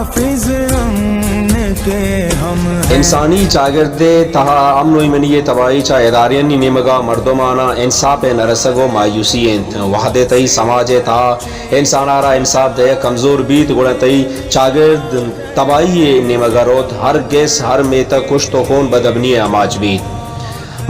हाफिज अमन के हम हैं। इंसानी चागिर्दे तहा अमन व इमनी तबाही चा इदारियनी निमगा मर्दमाना इंसाफ नरसगो मायूसी वहदतई समाज तहा इंसानारा इंसाफ दे कमजोर बीत गुणतई चागिर्द तबाही निमगरोत हर गेस हर मेता कुश तो खून बदबनी अमाज बीत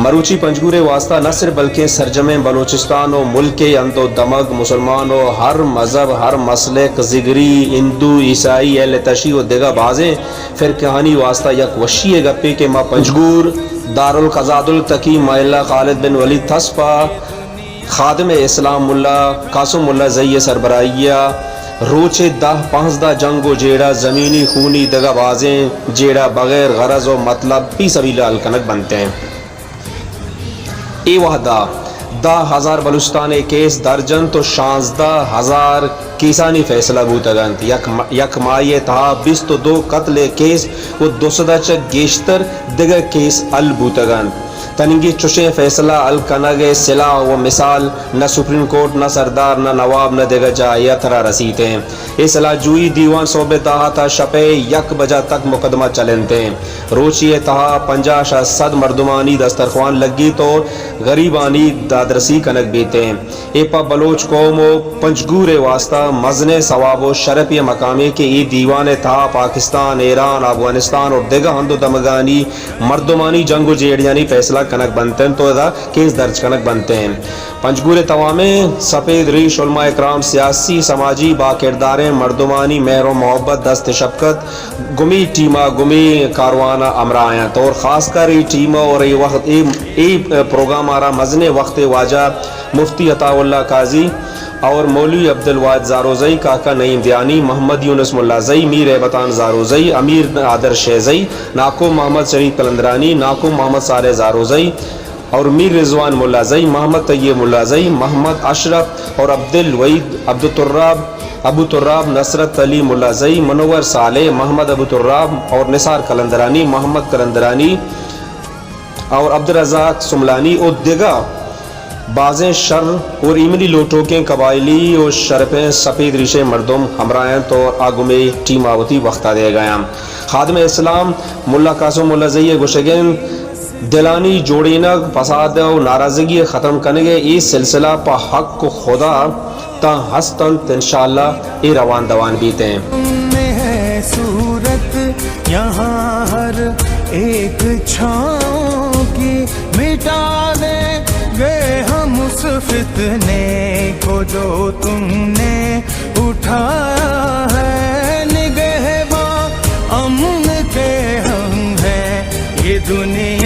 मरूची पंजगूरे वास्ता न सिर्फ बल्कि सरजमे बलूचिस्तान और मुल्क के अंदो दमग मुसलमान और हर मजहब हर मसलक जिगरी हिंदू ईसाई अहल तशी और दिगा बाजें फिर कहानी वास्ता यक वशी गप्पे के माँ पंजगूर दारुल क़ज़ादुल तकी माइला खालिद बिन वलीद थस्पा खादिम इस्लाम मुल्ला कासुम मुल्ला ज़ई सरबराहिया रोचे 10-15 जंगो जेड़ा ज़मीनी खूनी दगा बाजें जेड़ा बगैर गरज और मतलब पी सबीला अलकनक बनते हैं। ए वहदा 10,000 बलुस्तान केस दर्जन तो 16,000 कीसानी फैसला बूतगंत यक माये तहा 20 तो 2 कत्ल केस वो 200 गेश्तर दिगर केस अल बूतगंत तनिंगी चुशे फैसला अल कनगे सिला व मिसाल न सुप्रीम कोर्ट न सरदार न नवाब न दिगर जाया थरा रसीते हैं। इस जुई दीवान सोबे तहा था शपे यक बजा तक मुकदमा चलनते रोची तहा 50-100 मर्दुमानी दस्तरख्वान लगी तो गरीबानी दादरसी कनक बीते एपा बलोच कौमो पंजगूरे वास्ता मजने सवाबो शरफिया मकामी के ई दीवान था पाकिस्तान ईरान अफगानिस्तान और दिगा हंदो दमगानी मर्दुमानी जंगो जेड़ियानी फैसला कनक बनते हैं तो केस दर्ज कनक बनते हैं। पंजगूरे तवामे सफ़ेद रीश उलमा इकराम सियासी समाजी बाकिरदारें मर्दुमानी मेहर मोहब्बत दस्त शफकत गुमी टीमा गुमी कारवाना अमरायात और ख़ास कर ये टीमा और ये वक्त ये प्रोग्राम आ रहा मजने वक्त वाजा मुफ्ती अताउल्लाह काजी और मौलवी अब्दुल वाहिद ज़ारोज़ई काका नईम दियानी मोहम्मद यूनुस मुल्लाज़ई मीर एबतान ज़ारोज़ई अमीर आदर शेज़ई नाको मोहम्मद शरीफ कलंदरानी नाको मोहम्मद साले ज़ारोज़ई और मीर रिजवान मुल्लाज़ई मोहम्मद तैयब मुल्लाज़ई मोहम्मद अशरफ और अब्दुल वहीद अबू तुर्राब नसरत अली मुल्लाज़ई मनोवर साले मोहम्मद अबू तुर्राब और निसार कलंदरानी मोहम्मद कलंदरानी और अब्दुर्रज़ाक सुमलानी और दिगा बाज़ें शर और इमली लोटो के कबायली और शरफ़ें सफ़ेद रिशे मर्दम हमरायन तो आगुमे टीमावती वक्ता दे गया खादिम इस्लाम मुल्ला कासुम मुल्ला ज़ई गुशगन दिलानी जोड़ीनक फसाद और नाराज़गी ख़त्म करने इस सिलसिला पर हक़ को खुदा ता हस्तन इंशाअल्लाह ए रवान दवान बीते हैं। सूरत यहाँ हर एक छाँव की मिटा देंगे हम उस फितने को जो तुमने उठाया है। निगहबान अमन के हम हैं ये दुनिया